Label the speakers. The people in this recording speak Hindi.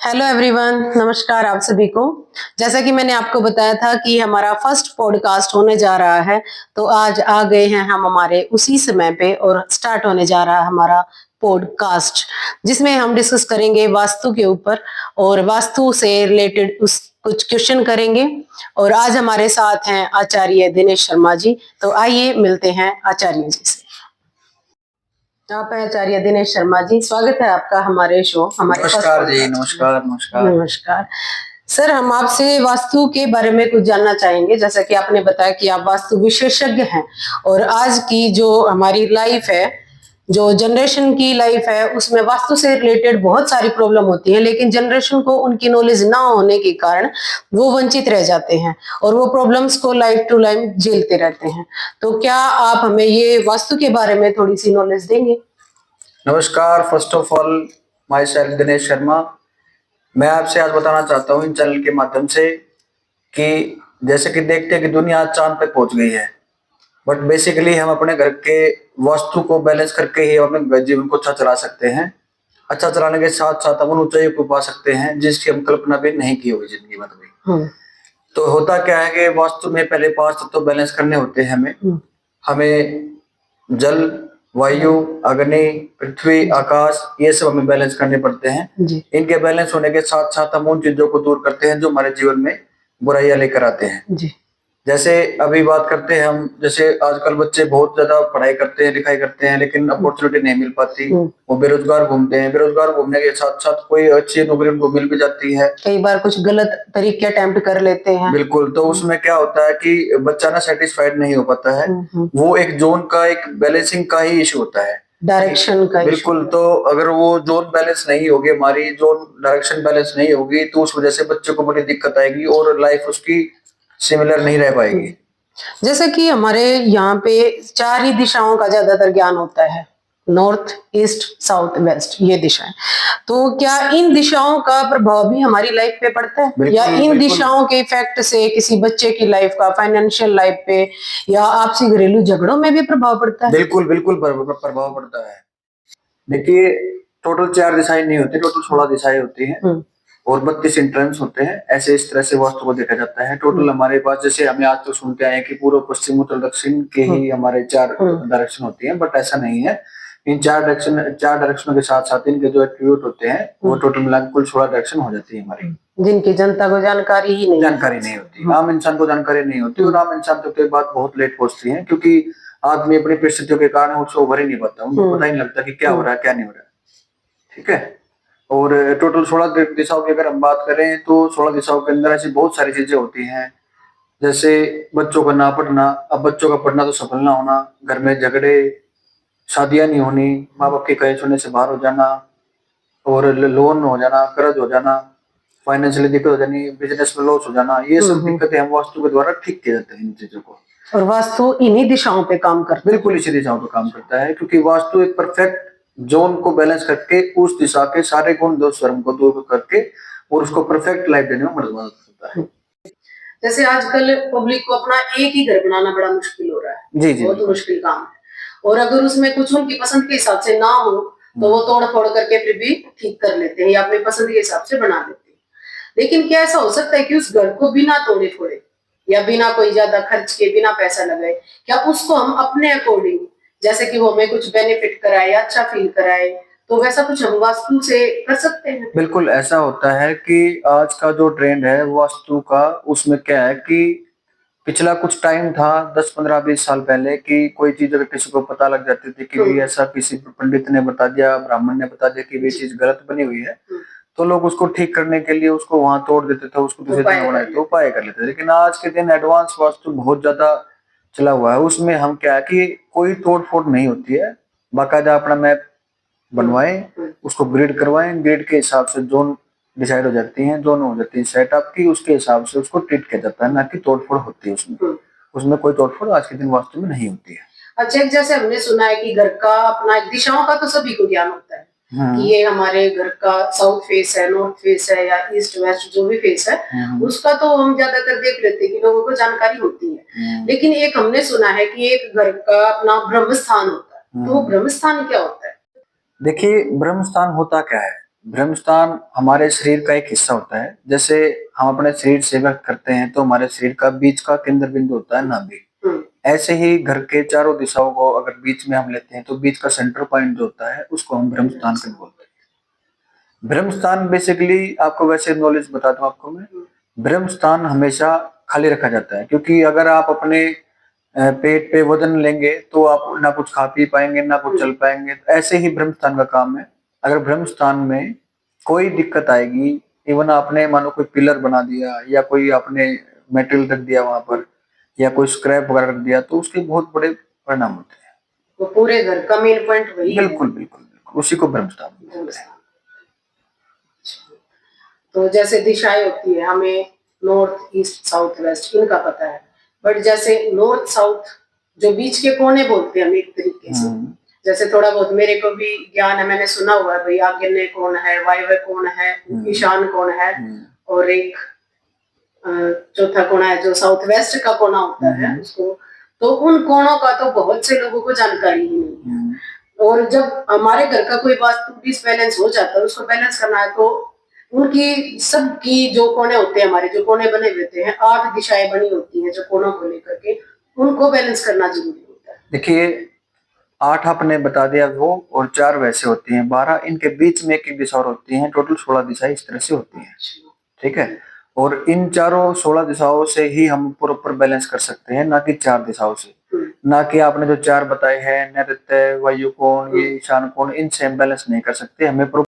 Speaker 1: हेलो एवरीवन, नमस्कार आप सभी को। जैसा कि मैंने आपको बताया था कि हमारा फर्स्ट पॉडकास्ट होने जा रहा है, तो आज आ गए हैं हम हमारे उसी समय पे और स्टार्ट होने जा रहा है हमारा पॉडकास्ट, जिसमें हम डिस्कस करेंगे वास्तु के ऊपर और वास्तु से रिलेटेड उस कुछ क्वेश्चन करेंगे। और आज हमारे साथ हैं आचार्य दिनेश शर्मा जी। तो आइए मिलते हैं आचार्य जी से। आप हैं आचार्य दिनेश शर्मा जी, स्वागत है आपका हमारे शो हमारे
Speaker 2: नमस्कार जी। नमस्कार नमस्कार
Speaker 1: नमस्कार सर। हम आपसे वास्तु के बारे में कुछ जानना चाहेंगे। जैसा कि आपने बताया कि आप वास्तु विशेषज्ञ हैं और आज की जो हमारी लाइफ है, जो जनरेशन की लाइफ है, उसमें वास्तु से रिलेटेड बहुत सारी प्रॉब्लम होती है, लेकिन जनरेशन को उनकी नॉलेज ना होने के कारण वो वंचित रह जाते हैं और वो प्रॉब्लम्स को लाइफ टू लाइफ झेलते रहते हैं। तो क्या आप हमें ये वास्तु के बारे में थोड़ी सी नॉलेज देंगे?
Speaker 2: नमस्कार। First of all, my self Dinesh Sharma. मैं आपसे आज बताना चाहता हूँ इन चैनल के माध्यम से कि जैसे कि देखते हैं कि दुनिया आज चांद तक पहुंच गई है, बट बेसिकली हम अपने घर के वास्तु को बैलेंस करके ही अपने जीवन को अच्छा चला सकते हैं। अच्छा चलाने के साथ साथ हम उन ऊंचाइयों को पा सकते हैं जिसकी हम कल्पना भी नहीं की होगी जिंदगी में कभी। तो होता क्या है कि वास्तु में पहले 5 तत्व तो बैलेंस करने होते हैं हमें जल, वायु, अग्नि, पृथ्वी, आकाश, ये सब हमें बैलेंस करने पड़ते हैं। इनके बैलेंस होने के साथ साथ हम उन चीजों को दूर करते हैं जो हमारे जीवन में बुराइयां लेकर आते हैं। जैसे अभी बात करते हैं हम, जैसे आजकल बच्चे बहुत ज्यादा पढ़ाई करते हैं, लिखाई करते हैं, लेकिन अपॉर्चुनिटी नहीं मिल पाती। वो बेरोजगार घूमते हैं। बेरोजगार घूमने के साथ साथ कोई अच्छी नौकरी उनको मिल भी जाती है,
Speaker 1: कई बार कुछ गलत तरीके अटेम्प्ट कर लेते हैं।
Speaker 2: बिल्कुल। तो उसमें क्या होता है कि बच्चा ना सेटिस्फाइड नहीं हो पाता है। वो एक जोन का, एक बैलेंसिंग का ही इशू होता है,
Speaker 1: डायरेक्शन का।
Speaker 2: बिल्कुल। तो अगर वो जोन बैलेंस नहीं होगी, हमारी जोन डायरेक्शन बैलेंस नहीं होगी, तो उस वजह से बच्चे को बड़ी दिक्कत आएगी और लाइफ उसकी सिमिलर नहीं रह पाएगी।
Speaker 1: जैसे कि हमारे यहाँ पे 4 ही दिशाओं का ज्यादातर ज्ञान होता है, नॉर्थ, ईस्ट, साउथ, वेस्ट, ये दिशाएं। तो क्या इन दिशाओं का प्रभाव भी हमारी लाइफ पे पड़ता है, या इन दिशाओं के इफेक्ट से किसी बच्चे की लाइफ का, फाइनेंशियल लाइफ पे या आपसी घरेलू झगड़ों में भी प्रभाव पड़ता है?
Speaker 2: बिल्कुल बिल्कुल प्रभाव पड़ता है। देखिए, टोटल 4 दिशाएं नहीं होती, टोटल 16 दिशाएं होती हैं और 32 एंट्रेंस होते हैं। ऐसे इस तरह से वास्तु को देखा जाता है। टोटल हमारे पास, जैसे हमें आज तो सुनते आए कि पूर्व, पश्चिम, उत्तर, दक्षिण के ही हमारे 4 डायरेक्शन होती हैं, बट ऐसा नहीं है। इन 4 डायरेक्शनों के साथ साथ इनके जो एट्रीब्यूट होते हैं वो टोटल मिलाकर कुल 16 डायरेक्शन हो जाती है हमारी,
Speaker 1: जिनकी जनता को जानकारी
Speaker 2: नहीं होती। आम इंसान को जानकारी नहीं होती और आम इंसान तक ये बात बहुत लेट पहुंचती है, क्योंकि आदमी अपनी परिस्थितियों के कारण उससे उभर ही नहीं पाता। उनको पता ही नहीं लगता कि क्या हो रहा है, क्या नहीं हो रहा है। ठीक है। और टोटल 16 दिशाओं की अगर हम बात करें तो 16 दिशाओं के अंदर ऐसी बहुत सारी चीजें होती हैं, जैसे बच्चों का ना पढ़ना। अब बच्चों का पढ़ना तो सफल ना होना, घर में झगड़े, शादियां नहीं होनी, माँ बाप के कहे सुनने से बाहर हो जाना, और लोन हो जाना, कर्ज हो जाना, फाइनेंशियली दिक्कत हो जानी, बिजनेस में लॉस हो जाना, ये सब दिक्कतें हम वास्तु के द्वारा ठीक किए जाते हैं इन चीजों को।
Speaker 1: और वास्तु इन्हीं दिशाओं पे काम करता है।
Speaker 2: बिल्कुल इसी दिशाओं पे काम करता है, क्योंकि वास्तु एक परफेक्ट जोन को बैलेंस करके उस दिशा के सारे गुण दोष धर्म को दूर करके और उसको परफेक्ट लाइफ देने में मदद करता है।
Speaker 1: जैसे आजकल पब्लिक को अपना एक ही घर बनाना बड़ा मुश्किल हो रहा है। जी, बहुत मुश्किल काम है। और अगर उसमें कुछ उनकी पसंद के हिसाब से ना हो तो वो तोड़ फोड़ करके फिर भी ठीक कर लेते हैं या अपनी पसंद के हिसाब से बना लेते हैं। लेकिन क्या ऐसा हो सकता है कि उस घर को बिना तोड़े फोड़े या बिना कोई ज्यादा खर्च के, बिना पैसा लगाए, क्या उसको हम अपने अकॉर्डिंग, जैसे कि वो हमें कुछ बेनिफिट कराए या अच्छा फील कराए, तो वैसा कुछ हम वास्तु से कर सकते हैं? बिल्कुल
Speaker 2: ऐसा होता है कि आज का जो ट्रेंड है वास्तु का, उसमें क्या है कि पिछला कुछ टाइम था 10, 15, 20 साल पहले कि कोई चीज अगर किसी को पता लग जाती थी कि भी ऐसा किसी पंडित ने बता दिया, ब्राह्मण ने बता दिया कि ये चीज गलत बनी हुई है, तो लोग उसको ठीक करने के लिए उसको वहां तोड़ देते थे, उसको दूसरे जगह बनाते थे, उपाय कर लेते थे। लेकिन आज के दिन एडवांस वास्तु बहुत ज्यादा चला हुआ है। उसमें हम क्या है कि कोई तोड़ फोड़ नहीं होती है, बाकायदा अपना मैप बनवाएं, उसको ग्रिड करवाएं, ग्रिड के हिसाब से जोन डिसाइड हो जाती हैं, जोन हो जाती है सेट आपकी, उसके हिसाब से उसको ट्रीट किया जाता है, ना कि तोड़फोड़ होती है उसमें कोई तोड़फोड़ आज के दिन वास्तु में नहीं होती है।
Speaker 1: अच्छा, जैसे हमने सुना है कि घर का अपना दिशाओं का तो सभी को ज्ञान होता है कि ये हमारे घर का साउथ फेस है, नॉर्थ फेस है या ईस्ट वेस्ट जो भी फेस है, उसका तो हम ज्यादातर देख लेते हैं कि लोगों को जानकारी होती है। लेकिन एक हमने सुना है कि एक घर का अपना ब्रह्म स्थान होता है, तो वो ब्रह्म स्थान क्या होता है?
Speaker 2: देखिए, ब्रह्म स्थान होता क्या है? ब्रह्मस्थान हमारे शरीर का एक हिस्सा होता है। जैसे हम अपने शरीर सेवा करते हैं तो हमारे शरीर का बीच का केंद्र बिंदु होता है नाभि। ऐसे ही घर के चारों दिशाओं को अगर बीच में हम लेते हैं तो बीच का सेंटर पॉइंट जो होता है उसको हम ब्रह्मस्थान के बोलते हैं। ब्रह्मस्थान बेसिकली आपको वैसे नॉलेज बताता हूँ आपको मैं, ब्रह्मस्थान हमेशा खाली रखा जाता है, क्योंकि अगर आप अपने पेट पे वजन लेंगे तो आप ना कुछ खा पी पाएंगे ना कुछ चल पाएंगे। तो ऐसे ही ब्रह्मस्थान का काम है। अगर ब्रह्मस्थान में कोई दिक्कत आएगी, इवन आपने मानो कोई पिलर बना दिया या कोई आपने मेटेरियल रख दिया वहां पर या कोई स्क्रैप वगैरह रख दिया तो उसके बहुत बड़े परिणाम होते हैं।
Speaker 1: तो पूरे घर का मेन पॉइंट वही है।
Speaker 2: बिल्कुल बिल्कुल बिल्कुल, उसी को ब्रह्मस्थान बोलते हैं।
Speaker 1: तो जैसे दिशाएं होती है, हमें नॉर्थ ईस्ट साउथ वेस्ट इनका पता है, बट जैसे नॉर्थ साउथ जो बीच के कोने बोलते हैं हम एक तरीके से, जैसे थोड़ा बहुत मेरे को भी ज्ञान है, मैंने सुना हुआ है भाई आग्नेय कौन है, वायव्य कौन है, ईशान कौन है, और एक चौथा कोना है जो साउथ वेस्ट का कोना होता है उसको। तो उन कोणों का तो बहुत से लोगों को जानकारी ही नहीं है। और जब हमारे घर का कोई वास्तु डिसबैलेंस हो जाता है, उसको बैलेंस करना है, तो उनकी सबकी जो कोने होते हैं, हमारे जो कोने बने होते हैं, 8 दिशाएं बनी होती हैं जो कोनों को लेकर के, उनको बैलेंस करना जरूरी होता है।
Speaker 2: देखिए 8 आपने बता दिया वो, और 4 वैसे होती हैं, 12 इनके बीच में एक दिशा और होती है, टोटल 16 दिशाएं इस तरह से होती हैं। ठीक है, और इन चारों 16 दिशाओं से ही हम प्रॉपर बैलेंस कर सकते हैं, ना कि 4 दिशाओं से। ना कि आपने जो 4 बताए हैं नैऋत्य, वायु कोण, ये ईशान कोण, इनसे हम बैलेंस नहीं कर सकते। हमें